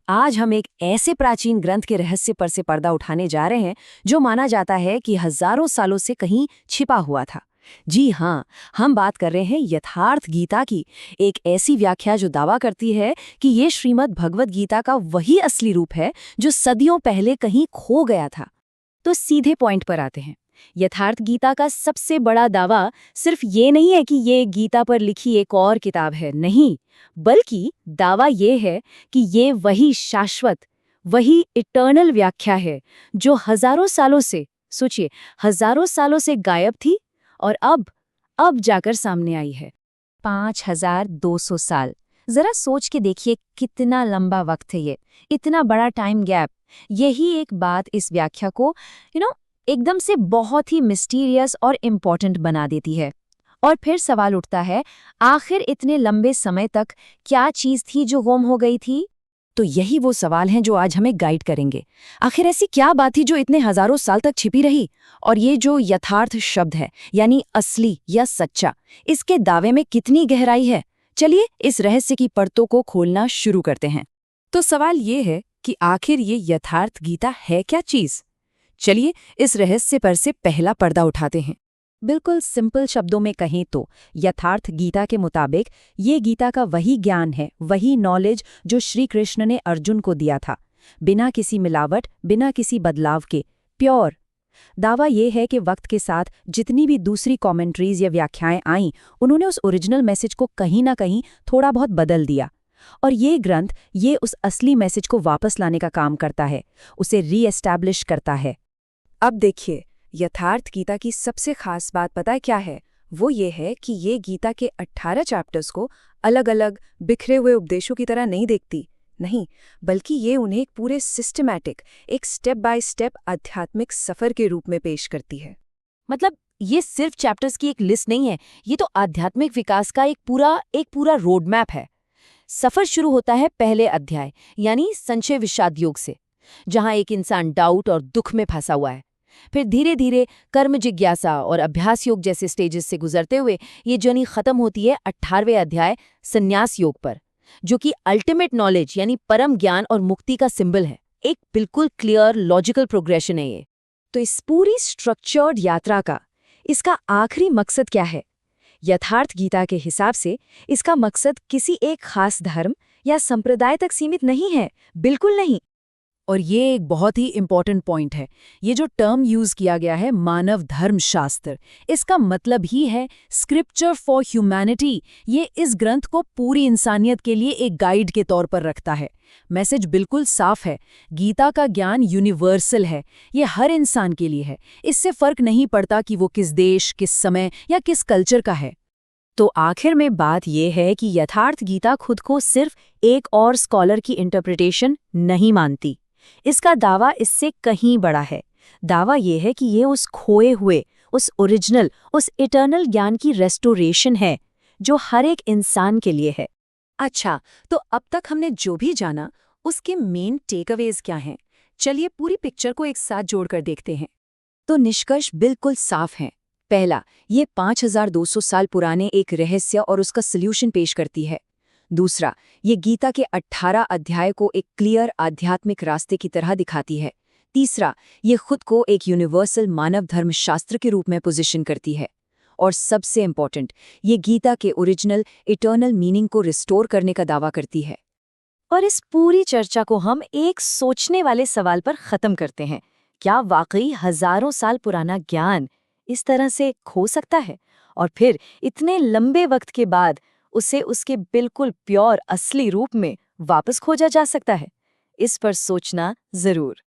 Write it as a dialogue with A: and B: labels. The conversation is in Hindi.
A: आज हम एक ऐसे प्राचीन ग्रंथ के रहस्य पर से पर्दा उठाने जा रहे हैं जो माना जाता है कि हजारों सालों से कहीं छिपा हुआ था। जी हाँ, हम बात कर रहे हैं यथार्थ गीता की, एक ऐसी व्याख्या जो दावा करती है कि ये श्रीमद् भगवद गीता का वही असली रूप है जो सदियों पहले कहीं खो गया था।
B: तो सीधे पॉइंट पर आते हैं। यथार्थ गीता का सबसे बड़ा दावा सिर्फ ये नहीं है कि ये गीता पर लिखी एक और किताब है, नहीं, बल्कि दावा ये है कि ये वही शाश्वत, वही इटर्नल व्याख्या है जो हजारों सालों से, सोचिए, हजारों सालों से गायब थी और अब जाकर सामने आई है।
A: 5200 साल। जरा सोच के देखिए कितना लंबा वक्त है ये, इतना बड़ा टाइम गैप। यही एक बात इस व्याख्या को एकदम से बहुत ही मिस्टीरियस और इम्पोर्टेंट बना देती है। और फिर सवाल उठता है, आखिर इतने लंबे समय तक क्या चीज थी जो गुम हो गई थी? तो यही वो सवाल हैं जो आज हमें गाइड करेंगे। आखिर ऐसी क्या बात थी जो इतने हजारों साल तक छिपी रही? और ये जो यथार्थ शब्द है, यानी असली या सच्चा, इसके दावे में कितनी गहराई है? चलिए इस रहस्य की परतों को खोलना शुरू करते हैं। तो सवाल ये है कि आखिर ये यथार्थ गीता है क्या चीज? चलिए इस रहस्य पर से पहला पर्दा उठाते हैं। बिल्कुल सिंपल शब्दों में कहें तो यथार्थ गीता के मुताबिक ये गीता का वही ज्ञान है, वही नॉलेज जो श्री कृष्ण ने अर्जुन को दिया था, बिना किसी मिलावट, बिना किसी बदलाव के, प्योर। दावा ये है कि वक्त के साथ जितनी भी दूसरी कमेंट्रीज या व्याख्याएं आईं, उन्होंने उस ओरिजिनल मैसेज को कहीं ना कहीं थोड़ा बहुत बदल दिया। और ये ग्रंथ ये उस असली मैसेज को वापस लाने का काम करता है, उसे रीएस्टैब्लिश करता है। अब देखिए, यथार्थ गीता की सबसे खास बात पता है क्या है? वो ये है कि ये गीता के 18 चैप्टर्स को अलग अलग बिखरे हुए उपदेशों की तरह नहीं देखती, नहीं, बल्कि ये उन्हें एक पूरे सिस्टमैटिक, एक स्टेप बाय स्टेप आध्यात्मिक सफर के रूप में पेश करती है।
B: मतलब ये सिर्फ चैप्टर्स की एक लिस्ट नहीं है, ये तो आध्यात्मिक विकास का एक पूरा रोड मैप है। सफर शुरू होता है पहले अध्याय, यानी संशय विषाद योग से, जहां एक इंसान डाउट और दुख में फंसा हुआ है। फिर धीरे धीरे कर्म जिज्ञासा और अभ्यास योग जैसे स्टेजेस से गुजरते हुए ये जर्नी खत्म होती है 18वें अध्याय संन्यास योग पर, जो कि अल्टीमेट नॉलेज यानी परम ज्ञान और मुक्ति का सिंबल है। एक बिल्कुल क्लियर लॉजिकल प्रोग्रेशन है ये।
A: तो इस पूरी स्ट्रक्चर्ड यात्रा का इसका आखिरी मकसद क्या है? यथार्थ गीता के हिसाब से इसका मकसद किसी एक खास धर्म या संप्रदाय तक सीमित नहीं है, बिल्कुल नहीं। और ये एक बहुत ही इम्पोर्टेंट पॉइंट है। ये जो टर्म यूज किया गया है, मानव धर्म शास्त्र, इसका मतलब ही है स्क्रिप्चर फॉर ह्यूमैनिटी। ये इस ग्रंथ को पूरी इंसानियत के लिए एक गाइड के तौर पर रखता है। मैसेज बिल्कुल साफ है, गीता का ज्ञान यूनिवर्सल है, ये हर इंसान के लिए है। इससे फर्क नहीं पड़ता कि वो किस देश, किस समय या किस कल्चर का है। तो आखिर में बात यह है कि यथार्थ गीता खुद को सिर्फ एक और स्कॉलर की इंटरप्रिटेशन नहीं मानती। इसका दावा इससे कहीं बड़ा है। दावा यह है कि ये उस खोए हुए, उस ओरिजिनल, उस इटर्नल ज्ञान की रेस्टोरेशन है जो हर एक इंसान के लिए है। अच्छा, तो अब तक हमने जो भी जाना उसके मेन टेकअवेज क्या हैं? चलिए पूरी पिक्चर को एक साथ जोड़कर देखते हैं। तो निष्कर्ष बिल्कुल साफ हैं। पहला, ये 5200 साल पुराने एक रहस्य और उसका सल्यूशन पेश करती है। दूसरा, ये गीता के 18 अध्याय को एक क्लियर आध्यात्मिक रास्ते की तरह दिखाती है। तीसरा, ये खुद को एक यूनिवर्सल मानव धर्म शास्त्र के रूप में पोजीशन करती है। और सबसे इम्पोर्टेंट, ये गीता के ओरिजिनल इटर्नल मीनिंग को रिस्टोर करने का दावा करती है। और इस पूरी चर्चा को हम एक सोचने वाले सवाल पर खत्म करते हैं। क्या वाकई हजारों साल पुराना ज्ञान इस तरह से खो सकता है और फिर इतने लंबे वक्त के बाद उसे उसके बिल्कुल प्योर असली रूप में वापस खोजा जा सकता है? इस पर सोचना जरूर।